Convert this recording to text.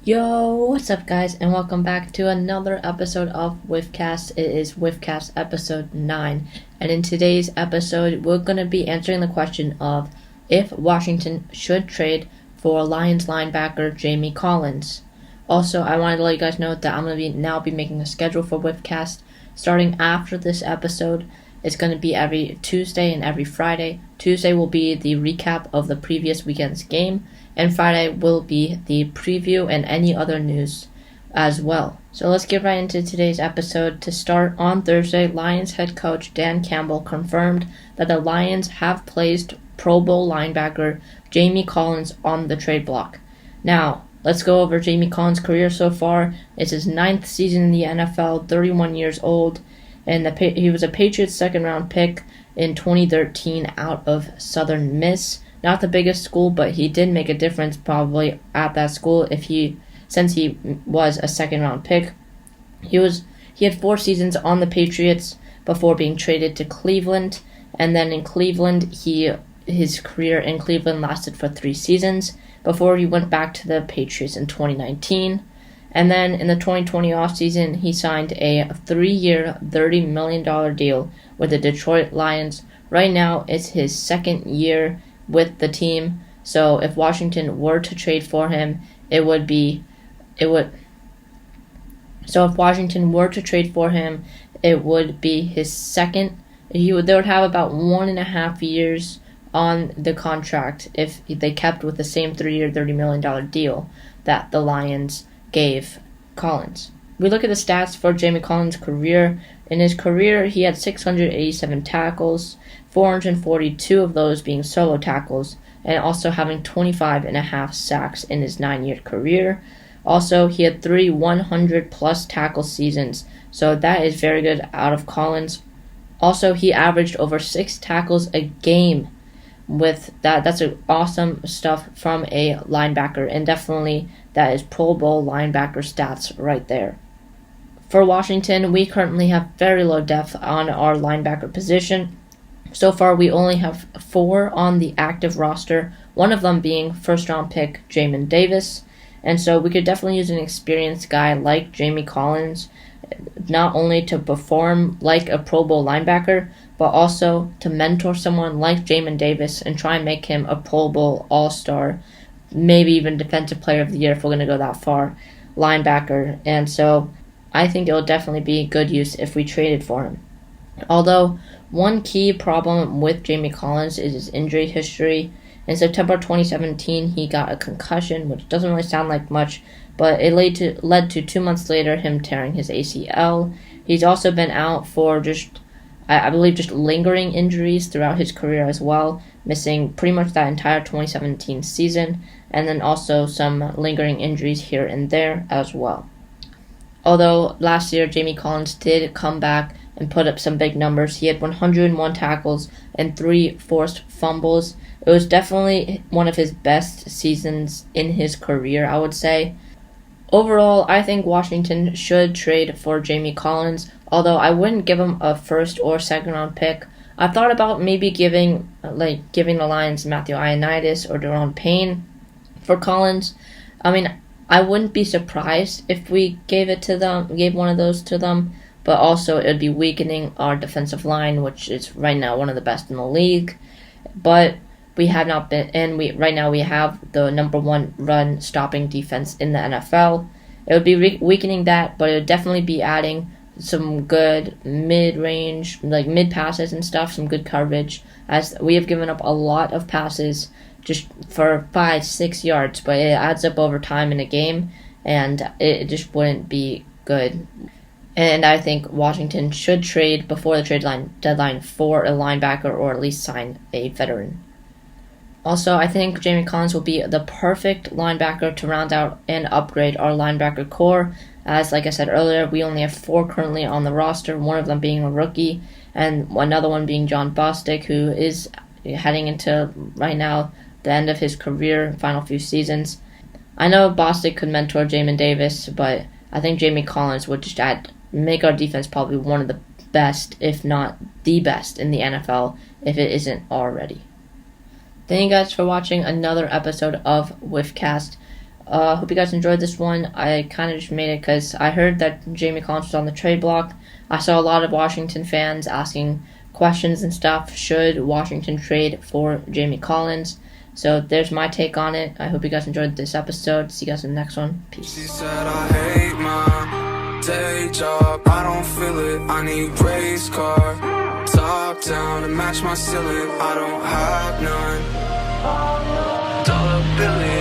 Yo, what's up, guys, and welcome back to another episode of WFTCAST. It is WFTCAST episode 9, and in today's episode, we're going to be answering the question of if Washington should trade for Lions linebacker Jamie Collins. Also, I wanted to let you guys know that I'm going to be making a schedule for WFTCAST starting after this episode. It's going to be every Tuesday and every Friday. Tuesday will be the recap of the previous weekend's game, and Friday will be the preview and any other news as well. So let's get right into today's episode. To start, on Thursday, Lions head coach Dan Campbell confirmed that the Lions have placed Pro Bowl linebacker Jamie Collins on the trade block. Now, let's go over Jamie Collins' career so far. It's his 9th season in the NFL, 31 years old, and he was a Patriots second-round pick in 2013 out of Southern Miss. Not the biggest school, but he did make a difference probably at that school since he was a second-round pick. He had 4 seasons on the Patriots before being traded to Cleveland, and then in Cleveland, his career in Cleveland lasted for 3 seasons before he went back to the Patriots in 2019. And then in the 2020 offseason, he signed a 3-year, $30 million deal with the Detroit Lions. Right now, it's his second year with the team. So if Washington were to trade for him, it would be his second. They would have about 1.5 years on the contract if they kept with the same 3-year, $30 million deal that the Lions gave Collins. We look at the stats for Jamie Collins' career. In his career, he had 687 tackles, 442 of those being solo tackles, and also having 25.5 sacks in his 9-year career. Also, he had 3 100-plus tackle seasons, so that is very good out of Collins. Also, he averaged over 6 tackles a game. With that, that's awesome stuff from a linebacker, and definitely that is Pro Bowl linebacker stats right there. For Washington, we currently have very low depth on our linebacker position. So far, we only have 4 on the active roster, one of them being first-round pick Jamin Davis, and so we could definitely use an experienced guy like Jamie Collins, not only to perform like a Pro Bowl linebacker, but also to mentor someone like Jamin Davis and try and make him a Pro Bowl All-Star, maybe even Defensive Player of the Year if we're going to go that far, linebacker. And so I think it will definitely be good use if we traded for him. Although, one key problem with Jamie Collins is his injury history. In September 2017, he got a concussion, which doesn't really sound like much, but it led to 2 months later him tearing his ACL. He's also been out for I believe just lingering injuries throughout his career as well, missing pretty much that entire 2017 season, and then also some lingering injuries here and there as well. Although last year Jamie Collins did come back and put up some big numbers. He had 101 tackles and 3 forced fumbles. It was definitely one of his best seasons in his career, I would say. Overall, I think Washington should trade for Jamie Collins, although I wouldn't give him a first or second round pick. I thought about maybe giving the Lions Matthew Ioannidis or Daron Payne for Collins. I mean, I wouldn't be surprised if we gave one of those to them, but also it would be weakening our defensive line, which is right now one of the best in the league. But we have not been, and right now we have the number 1 run stopping defense in the NFL. It would be weakening that, but it would definitely be adding some good mid-range, mid passes and stuff, some good coverage, as we have given up a lot of passes just for 5-6 yards, but it adds up over time in a game, and it just wouldn't be good. And I think Washington should trade before the trade deadline for a linebacker, or at least sign a veteran. Also, I think Jamie Collins will be the perfect linebacker to round out and upgrade our linebacker core. As, like I said earlier, we only have 4 currently on the roster, one of them being a rookie, and another one being John Bostic, who is heading into, right now, the end of his career, final few seasons. I know Bostic could mentor Jamin Davis, but I think Jamie Collins would just make our defense probably one of the best, if not the best, in the NFL, if it isn't already. Thank you guys for watching another episode of WFTCAST. Hope you guys enjoyed this one. I kind of just made it because I heard that Jamie Collins was on the trade block. I saw a lot of Washington fans asking questions and stuff. Should Washington trade for Jamie Collins? So there's my take on it. I hope you guys enjoyed this episode. See you guys in the next one. Peace. She said I hate my day job. I don't feel it. I need race car. Top down to match my ceiling. I don't have none. $1 billion.